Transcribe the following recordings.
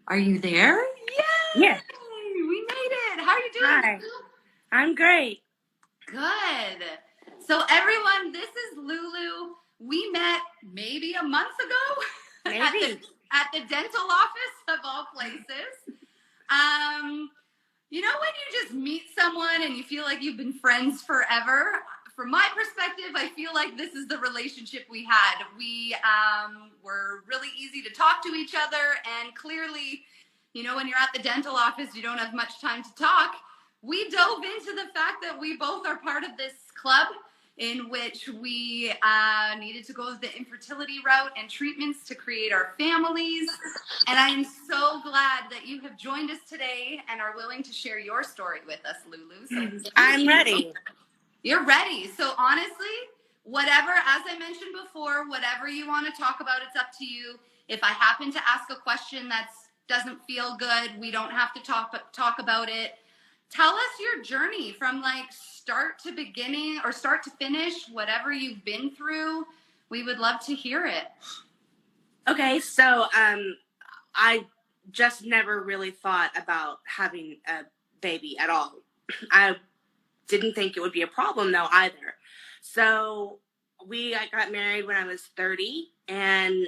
Are you there? Yes. Yay! We made it. How are you doing? Hi. I'm great. Good. So everyone, this is Lulu. We met maybe a month ago Maybe. at the dental office of all places. You know when you just meet someone and you feel like you've been friends forever? From my perspective, I feel like this is the relationship we had. We were really easy to talk to each other, and clearly, you know, when you're at the dental office, you don't have much time to talk. We dove into the fact that we both are part of this club in which we needed to go the infertility route and treatments to create our families. And I am so glad that you have joined us today and are willing to share your story with us, Lulu. So I'm ready. You're ready. So honestly, whatever, as I mentioned before, whatever you want to talk about, it's up to you. If I happen to ask a question that doesn't feel good, we don't have to talk about it. Tell us your journey from like start to beginning or start to finish, whatever you've been through. We would love to hear it. Okay, so I just never really thought about having a baby at all. I didn't think it would be a problem though either. So I got married when I was 30, and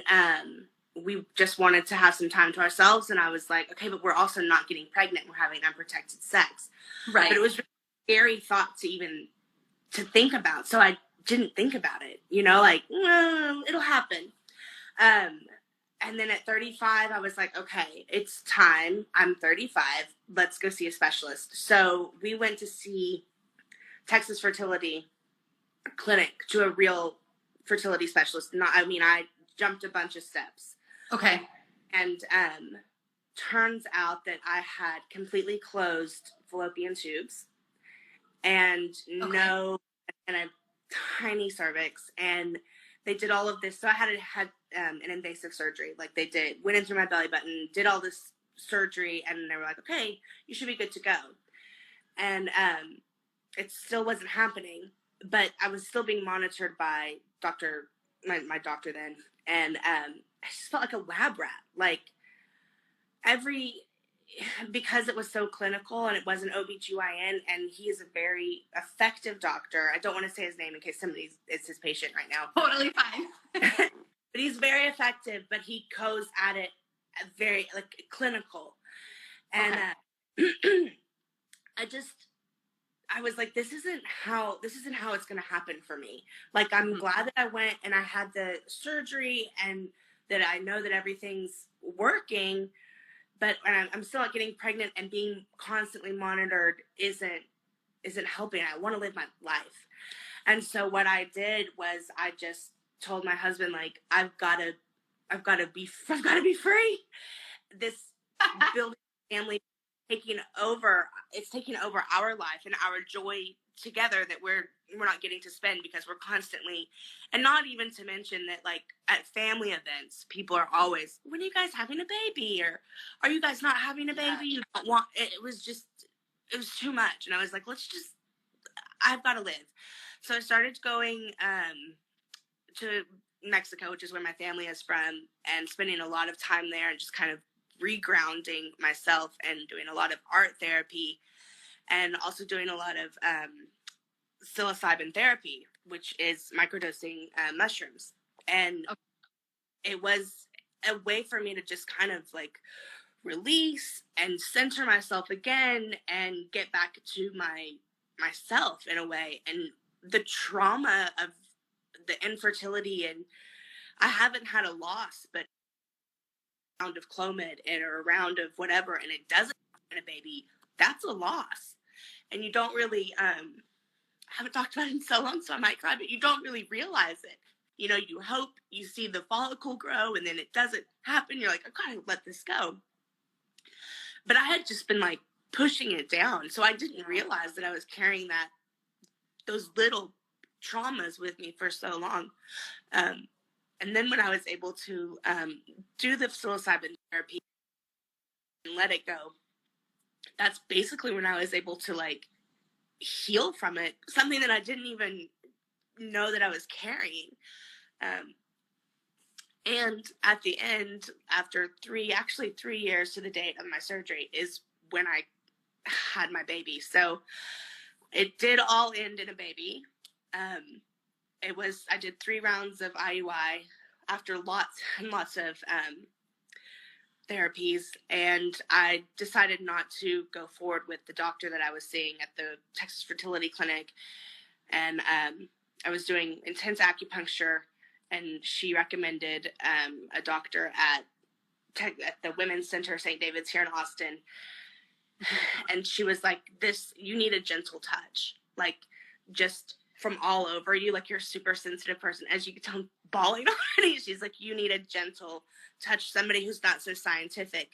we just wanted to have some time to ourselves, and I was like, okay, but we're also not getting pregnant. We're having unprotected sex. Right. But it was really a scary thought to think about. So I didn't think about it, like, it'll happen. And then at 35, I was like, okay, it's time. I'm 35. Let's go see a specialist. So we went to see Texas Fertility Clinic, to a real fertility specialist. I jumped a bunch of steps. Okay. And turns out that I had completely closed fallopian tubes and and a tiny cervix, and they did all of this. So I had an invasive surgery. Like went in through my belly button, did all this surgery, and they were like, okay, you should be good to go. And it still wasn't happening, but I was still being monitored by my doctor then. And I just felt like a lab rat. Like because it was so clinical and it was an OBGYN, and he is a very effective doctor. I don't want to say his name in case somebody is his patient right now. Totally fine. But he's very effective, but he goes at it very like clinical. And okay. I was like, this isn't how it's going to happen for me. Like, I'm glad that I went and I had the surgery and that I know that everything's working, but I'm still not getting pregnant, and being constantly monitored isn't helping. I want to live my life. And so what I did was I just told my husband, like, I've got to be free. This building family taking over our life and our joy together that we're not getting to spend, because we're constantly, and not even to mention that, like, at family events, people are always, when are you guys having a baby, or are you guys not having a baby? You don't want it. It was too much. And I was like, I've got to live. So I started going to Mexico, which is where my family is from, and spending a lot of time there and just kind of regrounding myself and doing a lot of art therapy, and also doing a lot of psilocybin therapy, which is microdosing mushrooms. And it was a way for me to just kind of like release and center myself again and get back to myself in a way. And the trauma of the infertility, and I haven't had a loss, but round of Clomid or a round of whatever, and it doesn't happen a baby, that's a loss. And you don't really, I haven't talked about it in so long, so I might cry, but you don't really realize it. You know, you hope you see the follicle grow, and then it doesn't happen. You're like, I gotta let this go. But I had just been like pushing it down, so I didn't realize that I was carrying those little traumas with me for so long. And then when I was able to do the psilocybin therapy and let it go, that's basically when I was able to like heal from it, something that I didn't even know that I was carrying. And at the end, after 3 years to the date of my surgery, is when I had my baby. So it did all end in a baby. I did 3 rounds of IUI after lots and lots of therapies, and I decided not to go forward with the doctor that I was seeing at the Texas Fertility Clinic. And I was doing intense acupuncture, and she recommended a doctor at the Women's Center, St. David's here in Austin. And she was like, you need a gentle touch, like just from all over you, like you're a super sensitive person. As you can tell, I'm bawling already. She's like, you need a gentle touch, somebody who's not so scientific.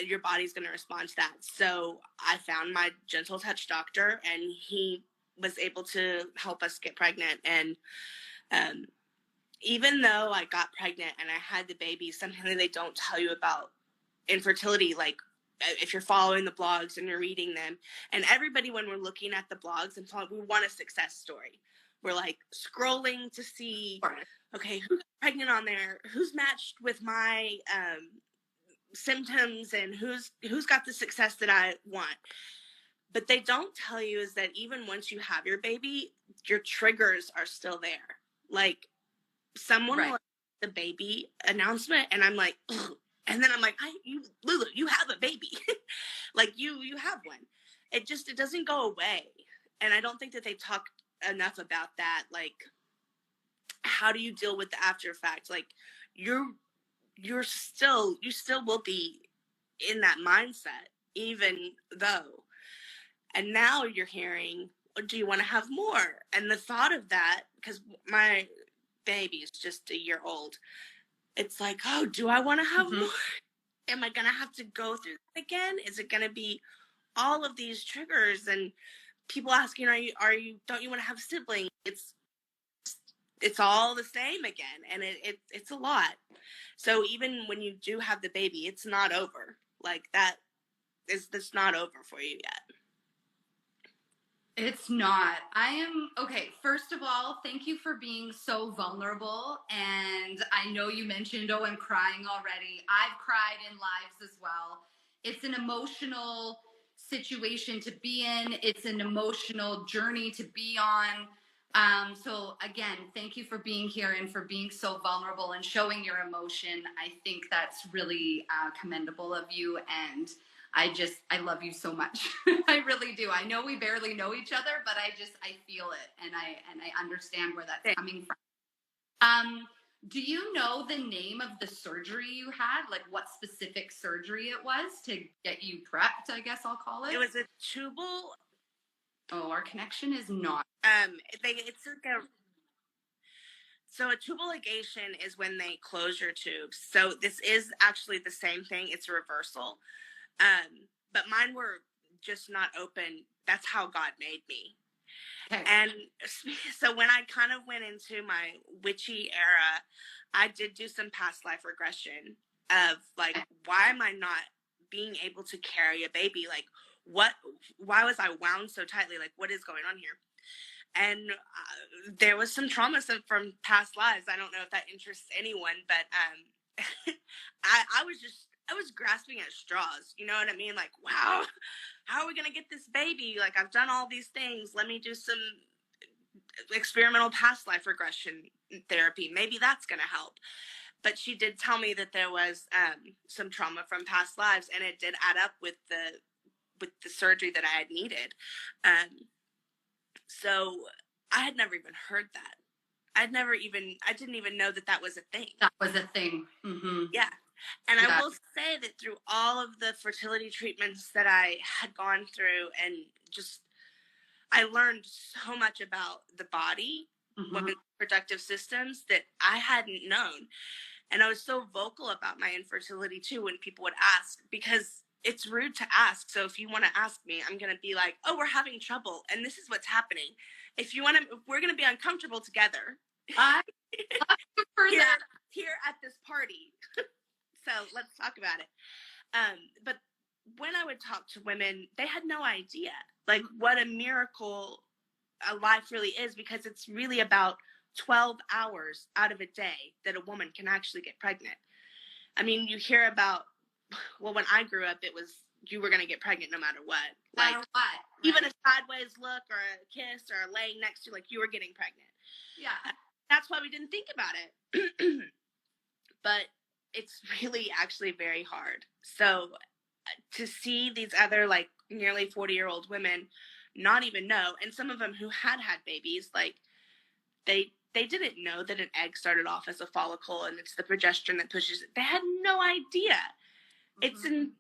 Your body's going to respond to that. So I found my gentle touch doctor, and he was able to help us get pregnant. And even though I got pregnant and I had the baby, something that they don't tell you about infertility, like if you're following the blogs and you're reading them, and everybody, when we're looking at the blogs and following, we want a success story. We're like scrolling to see, okay, who's pregnant on there, who's matched with my symptoms, and who's got the success that I want. But they don't tell you is that even once you have your baby, your triggers are still there. Like someone will the baby announcement, and I'm like, ugh. And then I'm like, Lulu, you have a baby. Like you have one. It doesn't go away. And I don't think that they talk enough about that. Like, how do you deal with the after effect? Like you still will be in that mindset, even though. And now you're hearing, do you want to have more? And the thought of that, because my baby is just a year old, it's like, oh, do I want to have more? Am I going to have to go through that again? Is it going to be all of these triggers and people asking, don't you want to have siblings? It's all the same again. And it's a lot. So even when you do have the baby, it's not over. Like that's not over for you yet. It's not. Okay, first of all, thank you for being so vulnerable. And I know you mentioned, oh, I'm crying already. I've cried in lives as well. It's an emotional situation to be in, it's an emotional journey to be on. So again, thank you for being here and for being so vulnerable and showing your emotion. I think that's really commendable of you. And I love you so much. I really do. I know we barely know each other, but I feel it, and I understand where that's coming from. Do you know the name of the surgery you had? Like what specific surgery it was to get you prepped, I guess I'll call it? It was a tubal. Oh, our connection is not. It's like so a tubal ligation is when they close your tubes. So this is actually the same thing. It's a reversal. But mine were just not open. That's how God made me. Okay. And so when I kind of went into my witchy era, I did do some past life regression of like, why am I not being able to carry a baby? Like why was I wound so tightly? Like what is going on here? And there was some trauma from past lives. I don't know if that interests anyone, but I was grasping at straws. You know what I mean? Like, wow, how are we going to get this baby? Like, I've done all these things. Let me do some experimental past life regression therapy. Maybe that's going to help. But she did tell me that there was some trauma from past lives, and it did add up with the surgery that I had needed. So I had never even heard that. I didn't even know that was a thing. That was a thing. Mm-hmm. Yeah. And I will say that through all of the fertility treatments that I had gone through, and just, I learned so much about the body, women's reproductive systems that I hadn't known. And I was so vocal about my infertility too when people would ask, because it's rude to ask. So if you want to ask me, I'm going to be like, oh, we're having trouble, and this is what's happening. If we're going to be uncomfortable together. I love here at this party. So let's talk about it. But when I would talk to women, they had no idea like what a miracle a life really is, because it's really about 12 hours out of a day that a woman can actually get pregnant. I mean, you hear about, well, when I grew up, it was you were going to get pregnant no matter what. Like, no matter what, right? Even a sideways look or a kiss or laying next to you, like, you were getting pregnant. Yeah. That's why we didn't think about it. But it's really actually very hard. So to see these other, like, nearly 40-year-old women not even know, and some of them who had babies, like, they didn't know that an egg started off as a follicle and it's the progesterone that pushes it. They had no idea. Mm-hmm.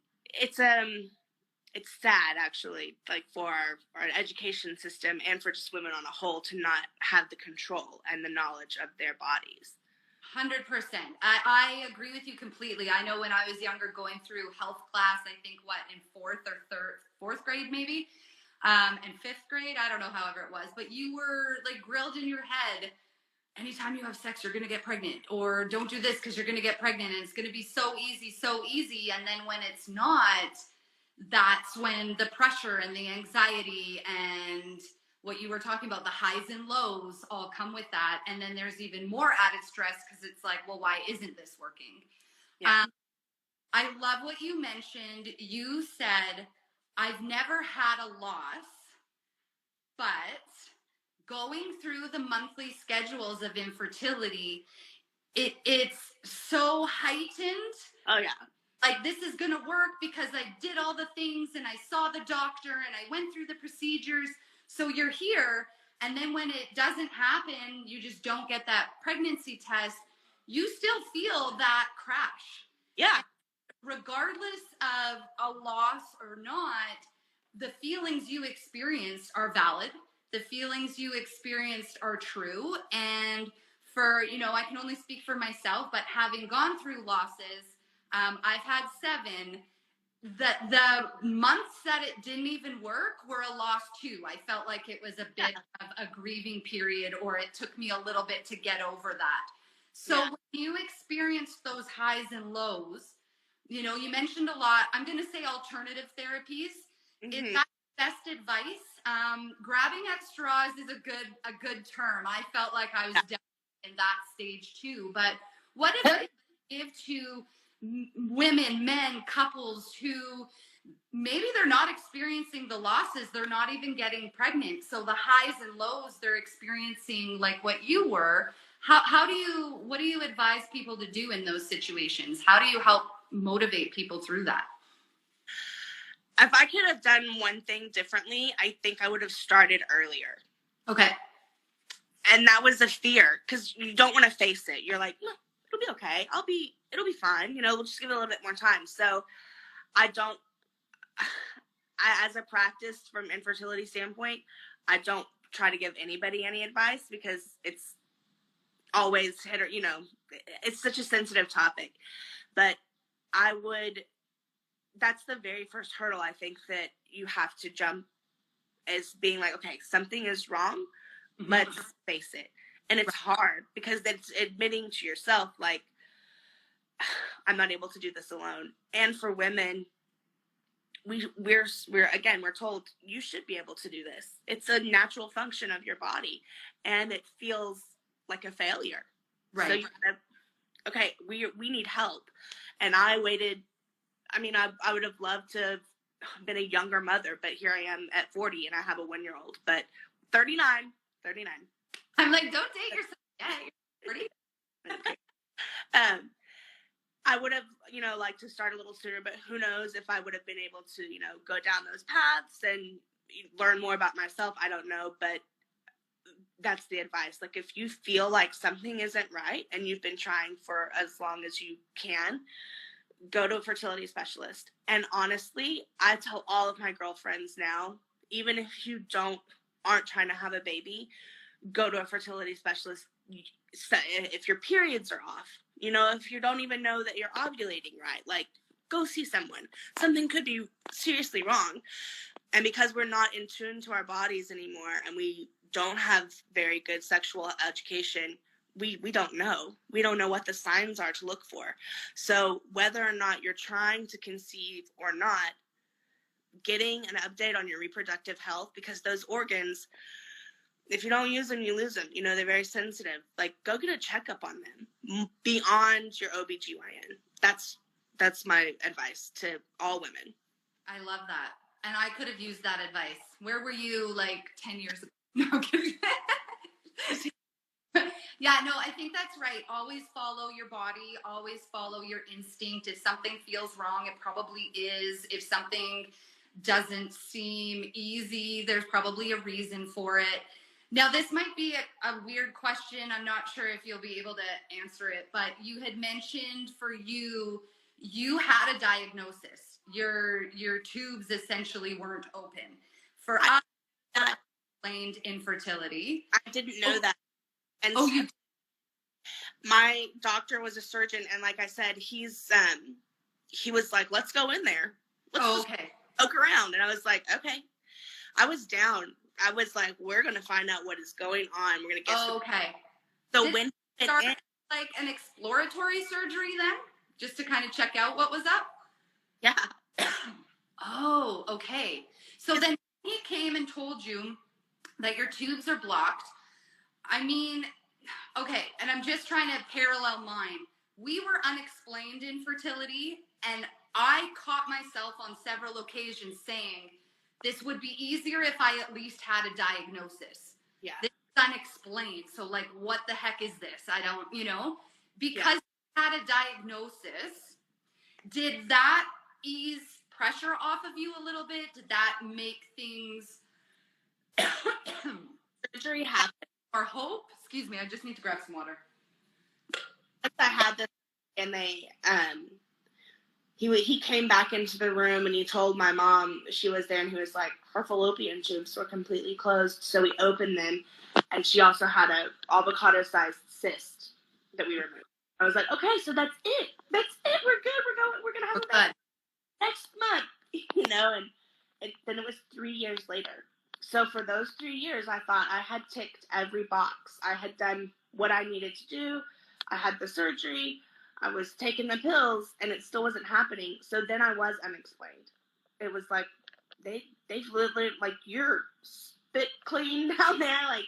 It's sad, actually, like, for our education system and for just women on a whole to not have the control and the knowledge of their bodies. 100%. I agree with you completely. I know when I was younger, going through health class, I think in fourth grade maybe, and fifth grade, I don't know, however it was, but you were like grilled in your head. Anytime you have sex, you're going to get pregnant, or don't do this because you're going to get pregnant, and it's going to be so easy, so easy. And then when it's not, that's when the pressure and the anxiety and what you were talking about, the highs and lows all come with that. And then there's even more added stress because it's like, well, why isn't this working? Yeah. I love what you mentioned. You said, I've never had a loss, but going through the monthly schedules of infertility, it's so heightened. Oh, yeah. Like, this is going to work because I did all the things and I saw the doctor and I went through the procedures. So you're here. And then when it doesn't happen, you just don't get that pregnancy test. You still feel that crash. Yeah. Regardless of a loss or not, the feelings you experienced are valid. The feelings you experienced are true. And for, I can only speak for myself, but having gone through losses, I've had 7. The months that it didn't even work were a loss too. I felt like it was a bit of a grieving period, or it took me a little bit to get over that. So when you experienced those highs and lows, you mentioned a lot. I'm going to say alternative therapies. Is that best advice? Grabbing at straws is a good term. I felt like I was definitely in that stage too. But what advice do you give to women, men, couples who maybe they're not experiencing the losses, they're not even getting pregnant, so the highs and lows they're experiencing, like what you were? What do you advise people to do in those situations? How do you help motivate people through that? If I could have done one thing differently, I think I would have started earlier. Okay. And that was a fear, because you don't want to face it. You're like, no, it'll be okay. It'll be fine. We'll just give it a little bit more time. So as a practice from infertility standpoint, I don't try to give anybody any advice, because it's always it's such a sensitive topic. But that's the very first hurdle I think that you have to jump, is being like, okay, something is wrong. Let's face it. And it's hard, because it's admitting to yourself, like, I'm not able to do this alone. And for women, we're told you should be able to do this. It's a natural function of your body, and it feels like a failure. Right. So you gotta, okay, we need help. And I waited. I mean, I would have loved to have been a younger mother, but here I am at 40 and I have a 1-year-old. But 39. I'm like, don't date yourself yet. You're 40. I would have, liked to start a little sooner, but who knows if I would have been able to, go down those paths and learn more about myself. I don't know, but that's the advice. Like, if you feel like something isn't right and you've been trying for as long as you can, go to a fertility specialist. And honestly, I tell all of my girlfriends now, even if you aren't trying to have a baby, go to a fertility specialist. If your periods are off, if you don't even know that you're ovulating right, like, go see someone. Something could be seriously wrong. And because we're not in tune to our bodies anymore, and we don't have very good sexual education, we don't know. We don't know what the signs are to look for. So whether or not you're trying to conceive or not, getting an update on your reproductive health, because those organs, If you don't use them, you lose them. You know, they're very sensitive. Like, go get a checkup on them beyond your OBGYN. That's my advice to all women. I love that. And I could have used that advice. Where were you like 10 years ago? No, I'm kidding. Yeah, no, I think that's right. Always follow your body, always follow your instinct. If something feels wrong, it probably is. If something doesn't seem easy, there's probably a reason for it. Now, this might be a weird question. I'm not sure if you'll be able to answer it, but you had mentioned for you, you had a diagnosis. Your tubes essentially weren't open. For us, that explained infertility. I didn't know that. And oh, you my doctor was a surgeon, and like I said, he was like, let's go in there. Let's okay. Poke around. And I was like, okay. I was down. I was like, we're going to find out what is going on. We're going to get okay. So Did when it start like an exploratory surgery then? Just to kind of check out what was up? Yeah. Oh, okay. So then he came and told you that your tubes are blocked. I mean, okay, and I'm just trying to parallel mine. We were unexplained infertility, and I caught myself on several occasions saying, this would be easier if I at least had a diagnosis. Yeah. This is unexplained. So, like, what the heck is this? I don't, because you had a diagnosis, did that ease pressure off of you a little bit? Did that make things surgery happen? Or hope? Excuse me, I just need to grab some water. I had this, and they he came back into the room and he told my mom, she was there, and he was like, her fallopian tubes were completely closed, so we opened them, and she also had a avocado-sized cyst that we removed. I was like, okay, so that's it. That's it. We're good. We're gonna have a baby next month, and then it was 3 years later. So for those 3 years, I thought I had ticked every box. I had done what I needed to do. I had the surgery. I was taking the pills, and it still wasn't happening. So then I was unexplained. It was like, they literally, like, you're spit clean down there. Like,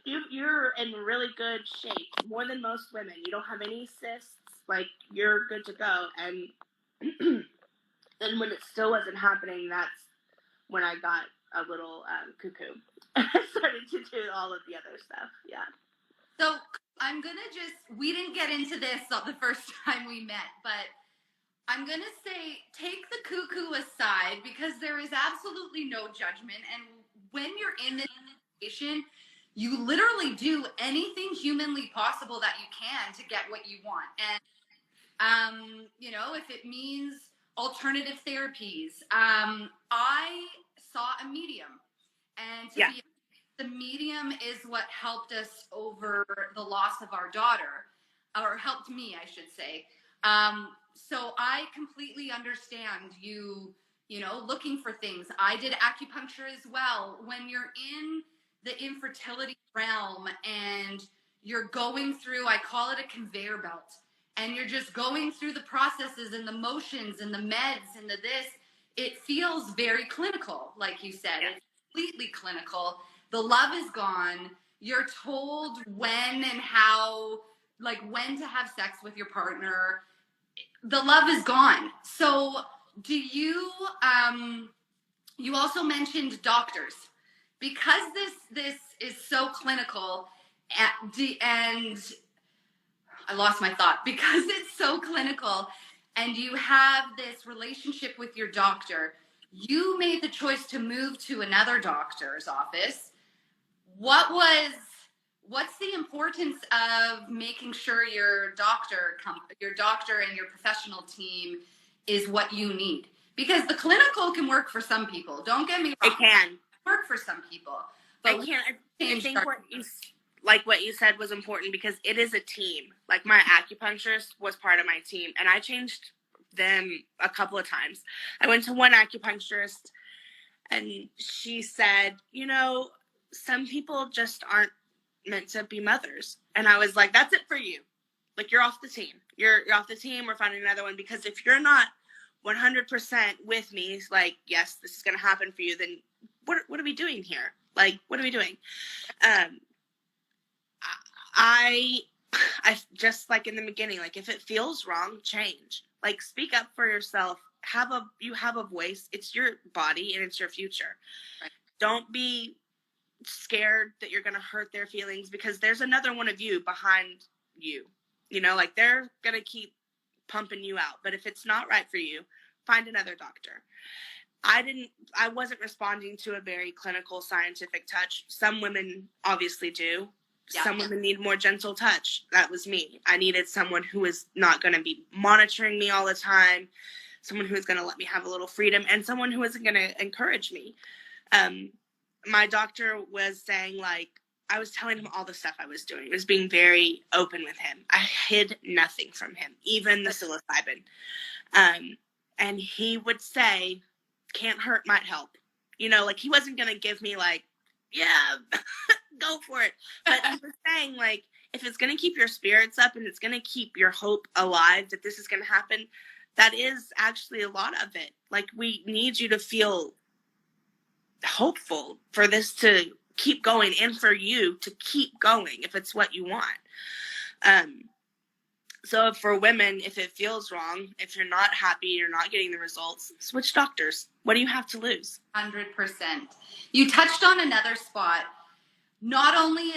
you're in really good shape, more than most women. You don't have any cysts. Like, you're good to go. And then when it still wasn't happening, that's when I got a little cuckoo. I started to do all of the other stuff. Yeah. So I'm going to we didn't get into this the first time we met, but I'm going to say take the cuckoo aside because there is absolutely no judgment. And when you're in this situation, you literally do anything humanly possible that you can to get what you want. And, if it means alternative therapies, I saw a medium. And the medium is what helped us over the loss of our daughter, or helped me, I should say. So I completely understand you looking for things. I did acupuncture as well. When you're in the infertility realm and you're going through, I call it a conveyor belt, and you're just going through the processes and the motions and the meds and the this, it feels very clinical, like you said. It's completely clinical. The love is gone. You're told when and how, like when to have sex with your partner. The love is gone. So do you, you also mentioned doctors. Because this is so clinical, and I lost my thought. Because it's so clinical and you have this relationship with your doctor, you made the choice to move to another doctor's office. What's the importance of making sure your doctor and your professional team is what you need? Because the clinical can work for some people. Don't get me wrong. It can work for some people. But I think what you said was important because it is a team. Like my acupuncturist was part of my team, and I changed them a couple of times. I went to one acupuncturist, and she said, some people just aren't meant to be mothers. And I was like, that's it for you. Like, you're off the team. You're off the team. We're finding another one. Because if you're not 100% with me, like, yes, this is going to happen for you, then what are we doing here? Like, what are we doing? Um, I just like in the beginning, like if it feels wrong, change. Like speak up for yourself. You have a voice. It's your body and it's your future. Right. Don't be scared that you're going to hurt their feelings because there's another one of you behind you. You know, like they're going to keep pumping you out. But if it's not right for you, find another doctor. I wasn't responding to a very clinical scientific touch. Some women obviously do. Yeah. Some women need more gentle touch. That was me. I needed someone who was not going to be monitoring me all the time, someone who was going to let me have a little freedom, and someone who wasn't going to encourage me. My doctor was saying, like, I was telling him all the stuff I was doing. I was being very open with him. I hid nothing from him, even the psilocybin. And he would say, can't hurt, might help. You know, like he wasn't going to give me like, yeah, go for it. But he was saying like, if it's going to keep your spirits up and it's going to keep your hope alive that this is going to happen, that is actually a lot of it. Like we need you to feel hopeful for this to keep going and for you to keep going if it's what you want. So for women, if it feels wrong, if you're not happy, you're not getting the results, switch doctors. What do you have to lose? 100%. You touched on another spot. Not only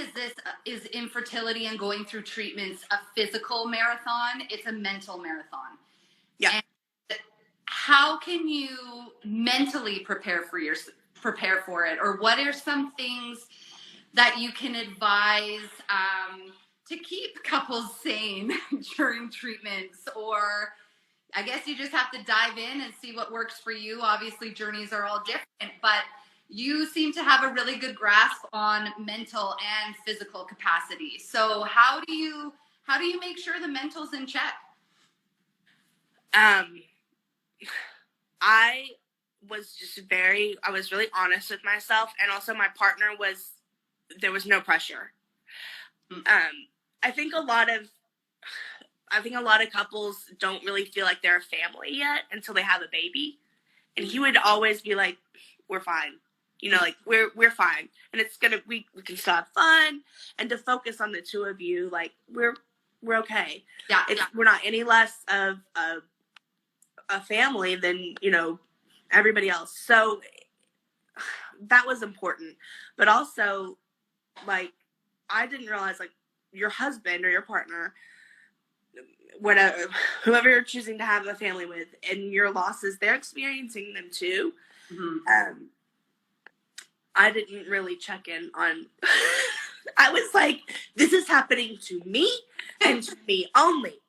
is infertility and going through treatments a physical marathon, it's a mental marathon. Yeah. And how can you mentally prepare for it? Or what are some things that you can advise to keep couples sane during treatments? Or I guess you just have to dive in and see what works for you. Obviously, journeys are all different, but you seem to have a really good grasp on mental and physical capacity. So how do you make sure the mental's in check? I was really honest with myself, and also my partner there was no pressure. I think a lot of couples don't really feel like they're a family yet until they have a baby. And he would always be like, we're fine. You know, like we're fine. And we can still have fun, and to focus on the two of you, like we're okay. Yeah. We're not any less of a family than, you know, everybody else. So that was important. But also, like, I didn't realize, like, your husband or your partner, whoever you're choosing to have a family with, and your losses, they're experiencing them too. Mm-hmm. I didn't really check in on. I was like, this is happening to me and to me only.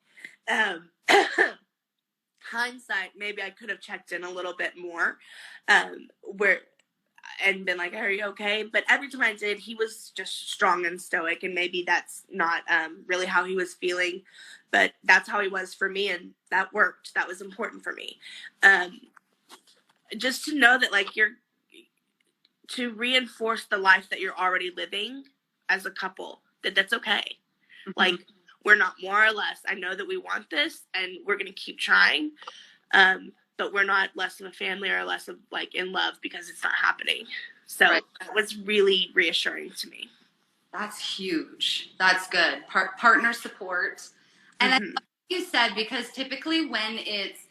Hindsight, maybe I could have checked in a little bit more, and been like, are you okay? But every time I did, he was just strong and stoic, and maybe that's not really how he was feeling, but that's how he was for me, and that worked. That was important for me. Just to know that, like, to reinforce the life that you're already living as a couple, that's okay. Mm-hmm. Like, we're not more or less. I know that we want this, and we're going to keep trying, but we're not less of a family or less of, like, in love because it's not happening. So right. That was really reassuring to me. That's huge. That's good. Partner support. And mm-hmm. I love what you said, because typically when it's,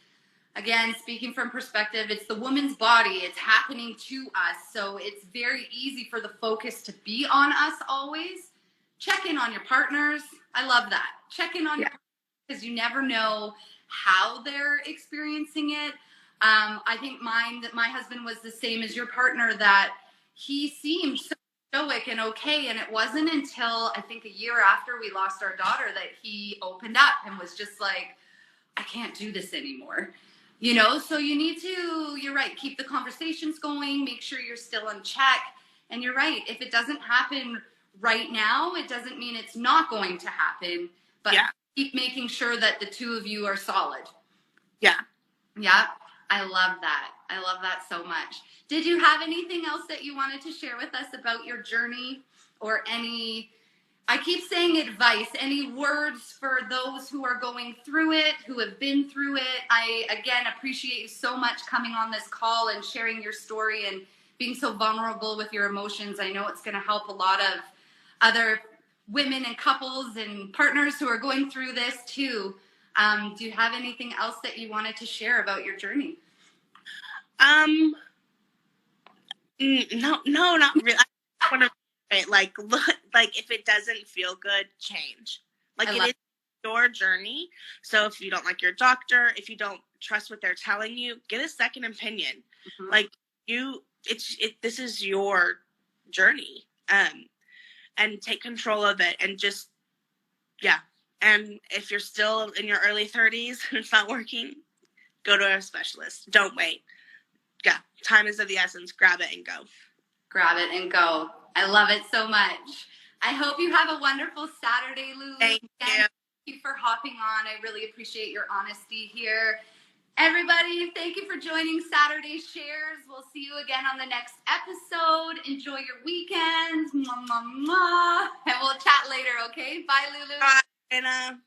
again, speaking from perspective, it's the woman's body. It's happening to us. So it's very easy for the focus to be on us always. Check in on your partners. I love that. Check in on your partners, because you never know how they're experiencing it. I think my husband was the same as your partner, that he seemed so stoic and okay. And it wasn't until I think a year after we lost our daughter that he opened up and was just like, I can't do this anymore. You know, so you need to, you're right, keep the conversations going, make sure you're still in check. And you're right, if it doesn't happen right now, it doesn't mean it's not going to happen, but keep making sure that the two of you are solid. Yeah. I love that. I love that so much. Did you have anything else that you wanted to share with us about your journey, or any, I keep saying advice, any words for those who are going through it, who have been through it? I, again, appreciate you so much coming on this call and sharing your story and being so vulnerable with your emotions. I know it's going to help a lot of other women and couples and partners who are going through this too. Do you have anything else that you wanted to share about your journey? No, not really. I want to like look, like if it doesn't feel good, change. Like it is your journey. So if you don't like your doctor, if you don't trust what they're telling you, get a second opinion. Mm-hmm. Like this is your journey. And take control of it, and just and if you're still in your early 30s and it's not working, go to a specialist. Don't wait. Time is of the essence. Grab it and go. Grab it and go. I love it so much. I hope you have a wonderful Saturday, Lulu. Thank you. Thank you for hopping on. I really appreciate your honesty here. Everybody, thank you for joining Saturday Shares. We'll see you again on the next episode. Enjoy your weekend. Mwah, mwah, mwah. And we'll chat later, okay? Bye, Lulu. Bye, Anna.